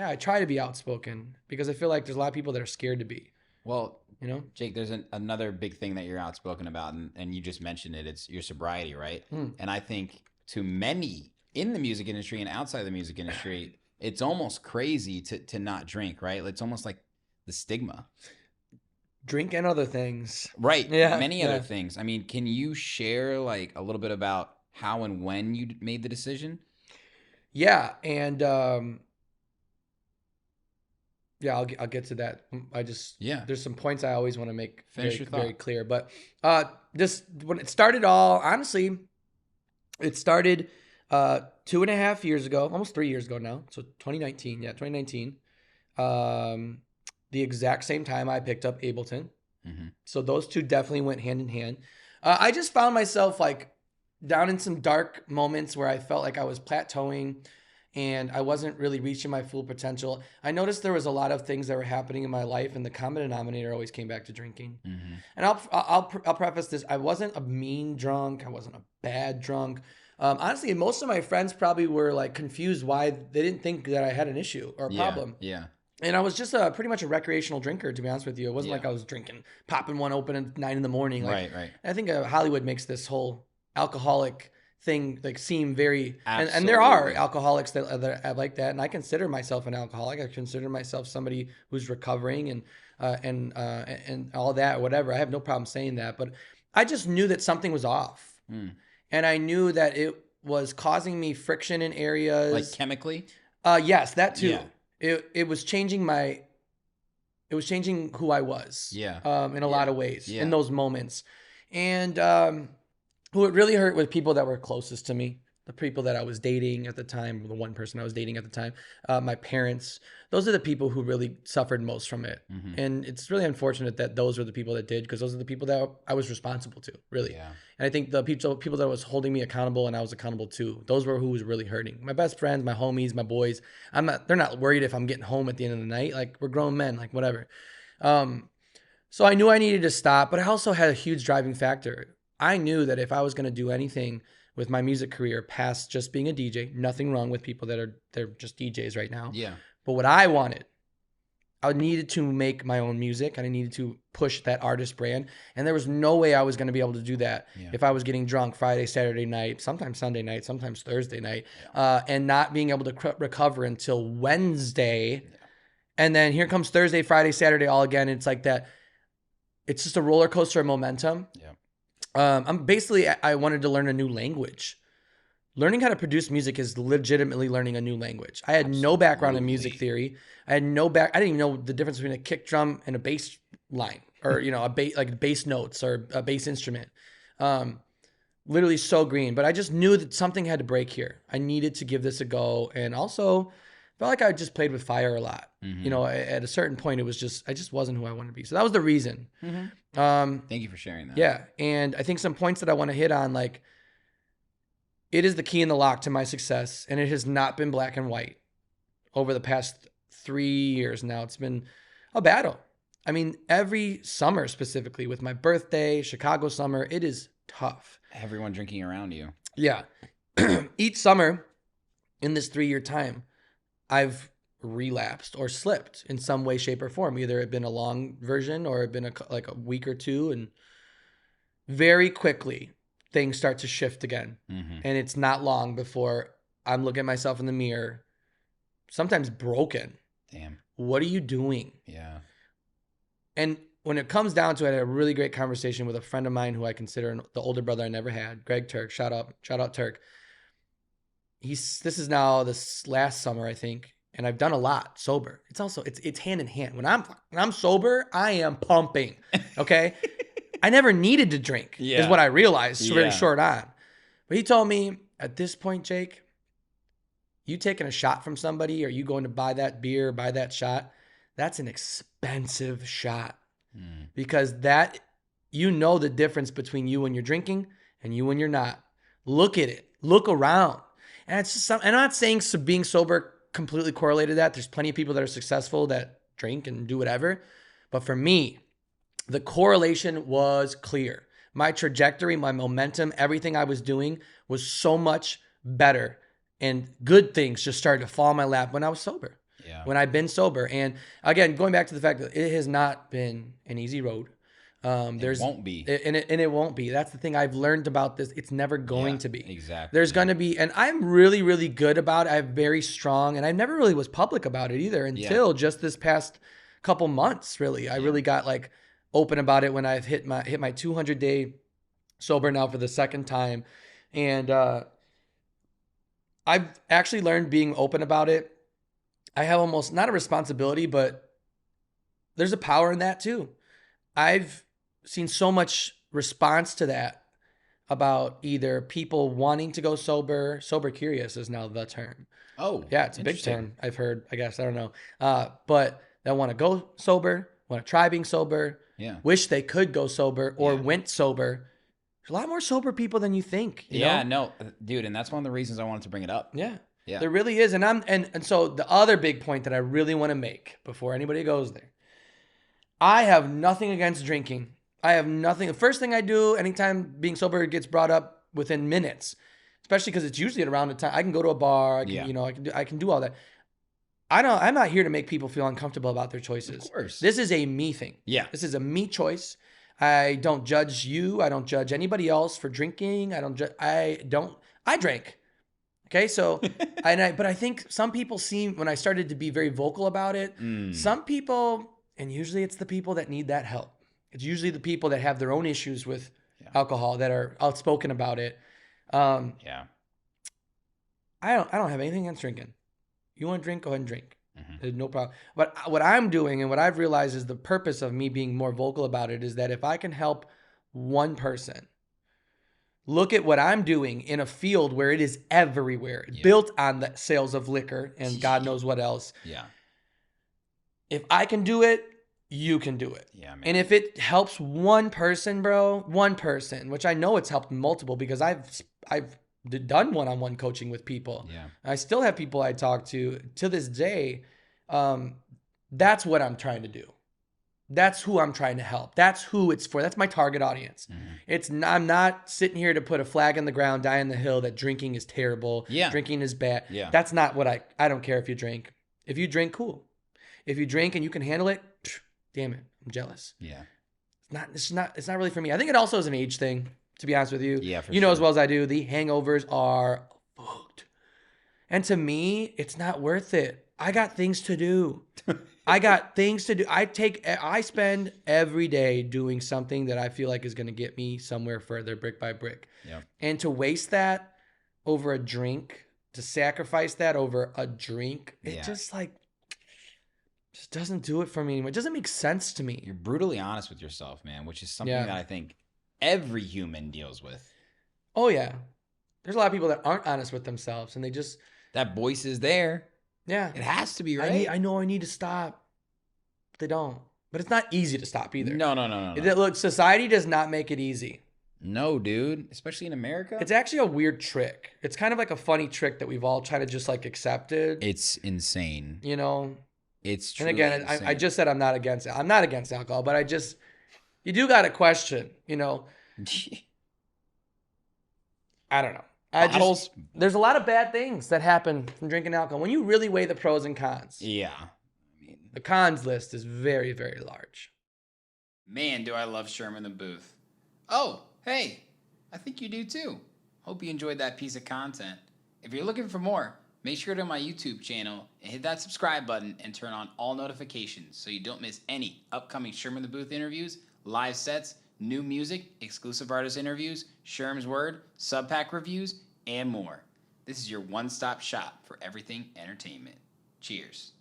I try to be outspoken because I feel like there's a lot of people that are scared to be, Well, you know? Jake, there's another big thing that you're outspoken about, and you just mentioned it. It's your sobriety, right? Hmm. And I think to many in the music industry and outside the music industry, it's almost crazy to not drink, right? It's almost like the stigma. Drink and other things. Right. Yeah, Many other yeah. things. I mean, can you share like a little bit about how and when you made the decision? Yeah, and yeah, I'll get to that. I just Yeah. there's some points I always want to make Finish very your very thought. clear, but this when it started all honestly, it started 2.5 years ago, almost 3 years ago now. So 2019, yeah, 2019. Um, the exact same time I picked up Ableton. Mm-hmm. So those two definitely went hand in hand. I just found myself like down in some dark moments where I felt like I was plateauing and I wasn't really reaching my full potential. I noticed there was a lot of things that were happening in my life, and the common denominator always came back to drinking. Mm-hmm. And I'll preface this: I wasn't a mean drunk. I wasn't a bad drunk. Honestly, most of my friends probably were like confused why they didn't think that I had an issue or a Yeah. problem. Yeah. And I was just pretty much a recreational drinker, to be honest with you. It wasn't Yeah. like I was drinking, popping one open at 9 in the morning. Like, Right. Right. I think Hollywood makes this whole alcoholic thing like seem very, and there are Absolutely. alcoholics that are like that. And I consider myself an alcoholic. I consider myself somebody who's recovering and all that, whatever. I have no problem saying that, but I just knew that something was off, Mm. and I knew that it was causing me friction in Like areas. chemically? Yes, that too. Yeah. It was changing who I was. Yeah. In a lot of ways Yeah. in those moments. And who it really hurt with people that were closest to me, the people that I was dating at the time, the one person I was dating at the time, my parents. Those are the people who really suffered most from it. Mm-hmm. And it's really unfortunate that those were the people that did, because those are the people that I was responsible to, really. Yeah. And I think the people that was holding me accountable and I was accountable to, those were who was really hurting. My best friends, my homies, my boys. They're not worried if I'm getting home at the end of the night. Like, we're grown men, like whatever. So I knew I needed to stop, but I also had a huge driving factor. I knew that if I was going to do anything with my music career past just being a DJ, nothing wrong with people they're just DJs right now. Yeah. But what I wanted, I needed to make my own music and I needed to push that artist brand. And there was no way I was going to be able to do that if I was getting drunk Friday, Saturday night, sometimes Sunday night, sometimes Thursday night, and not being able to recover until Wednesday. Yeah. And then here comes Thursday, Friday, Saturday all again. It's like that. It's just a roller coaster of momentum. Yeah. I wanted to learn a new language. Learning how to produce music is legitimately learning a new language. I had no background in music theory. I didn't even know the difference between a kick drum and a bass line, or like bass notes or a bass instrument. Literally so green, but I just knew that something had to break here. I needed to give this a go, and also felt like I just played with fire a lot. Mm-hmm. At a certain point, I just wasn't who I wanted to be. So that was the reason. Mm-hmm. Thank you for sharing that. Yeah, and I think some points that I want to hit on, like, it is the key in the lock to my success, and it has not been black and white over the past 3 years now. It's been a battle. I mean, every summer, specifically with my birthday, Chicago summer, it is tough. Everyone drinking around you. Yeah. Each summer in this 3-year time, I've relapsed or slipped in some way, shape, or form. Either it been a long version or it been a week or two, and very quickly things start to shift again. Mm-hmm. And it's not long before I'm looking at myself in the mirror, sometimes broken. Damn. What are you doing? Yeah. And when it comes down to it, I had a really great conversation with a friend of mine who I consider the older brother I never had, Greg Turk. Shout out Turk. This is now this last summer, I think, and I've done a lot sober. It's hand in hand. When I'm sober, I am pumping. Okay. I never needed to drink, is what I realized very short on. But he told me, at this point, Jake, you taking a shot from somebody, or you going to buy that beer, buy that shot, that's an expensive shot. Because that, the difference between you when you're drinking and you when you're not. Look at it. Look around. And it's just I'm not saying being sober completely correlated to that. There's plenty of people that are successful that drink and do whatever. But for me, the correlation was clear. My trajectory, my momentum, everything I was doing was so much better, and good things just started to fall in my lap when I was sober. Yeah. when I've been sober. And again, going back to the fact that it has not been an easy road. It won't be. And it won't be. That's the thing I've learned about this. It's never going Yeah, to be. exactly, There's yeah. going to be, and I'm really, really good about it. I'm very strong, and I never really was public about it either until just this past couple months. Really, I really got like open about it when I've hit my 200-day sober now for the second time, and I've actually learned being open about it. I have almost not a responsibility, but there's a power in that too. I've seen so much response to that about either people wanting to go sober. Sober curious is now the term. Oh, Yeah, it's a big interesting. term. I've heard, I guess, I don't know. But that want to go sober, want to try being sober, Yeah. wish they could go sober or went sober. There's a lot more sober people than you think, you know? No, dude, and that's one of the reasons I wanted to bring it up. Yeah. Yeah. There really is. And so the other big point that I really want to make before anybody goes there, I have nothing against drinking. I have nothing. The first thing I do anytime being sober gets brought up within minutes, especially because it's usually at around the time I can go to a bar. I can do all that. I'm not here to make people feel uncomfortable about their choices. Of course. This is a me thing. Yeah. This is a me choice. I don't judge you. I don't judge anybody else for drinking. I drank. Okay, so but I think some people seem, when I started to be very vocal about it, some people, and usually it's the people that need that help. It's usually the people that have their own issues with alcohol that are outspoken about it. Yeah. I don't have anything against drinking. You want to drink, go ahead and drink. There's no problem. But what I'm doing and what I've realized is the purpose of me being more vocal about it is that if I can help one person look at what I'm doing in a field where it is everywhere, built on the sales of liquor and God knows what else. Yeah. If I can do it, you can do it. Yeah, man. And if it helps one person, bro, one person, which I know it's helped multiple because I've done one-on-one coaching with people. Yeah. I still have people I talk to this day. That's what I'm trying to do. That's who I'm trying to help. That's who it's for. That's my target audience. I'm not sitting here to put a flag in the ground, die on the hill that drinking is terrible. Yeah. Drinking is bad. Yeah. That's not what I don't care if you drink. If you drink, cool. If you drink and you can handle it, damn it, I'm jealous. Yeah. It's not really for me. I think it also is an age thing, to be honest with you. Yeah, for you know sure. as well as I do, the hangovers are fucked. And to me, it's not worth it. I got things to do. I spend every day doing something that I feel like is going to get me somewhere further, brick by brick. Yeah. And to waste that over a drink, to sacrifice that over a drink, it just doesn't do it for me anymore. It doesn't make sense to me. You're brutally honest with yourself, man, which is something that I think every human deals with. Oh, yeah. There's a lot of people that aren't honest with themselves and they just... That voice is there. Yeah. It has to be, right? I know I need to stop. But they don't. But it's not easy to stop either. No. Look, society does not make it easy. No, dude. Especially in America. It's actually a weird trick. It's kind of like a funny trick that we've all tried to just like accepted. It's insane. You know? It's truly And again, I just said I'm not against it. I'm not against alcohol, but you do got to question, you know? I don't know. There's a lot of bad things that happen from drinking alcohol. When you really weigh the pros and cons. Yeah. The cons list is very, very large. Man, do I love Sherman the Booth. Oh, hey, I think you do too. Hope you enjoyed that piece of content. If you're looking for more, make sure to my YouTube channel and hit that subscribe button and turn on all notifications so you don't miss any upcoming Sherman the Booth interviews, live sets, new music, exclusive artist interviews, Sherm's Word, sub-pack reviews, and more. This is your one-stop shop for everything entertainment. Cheers.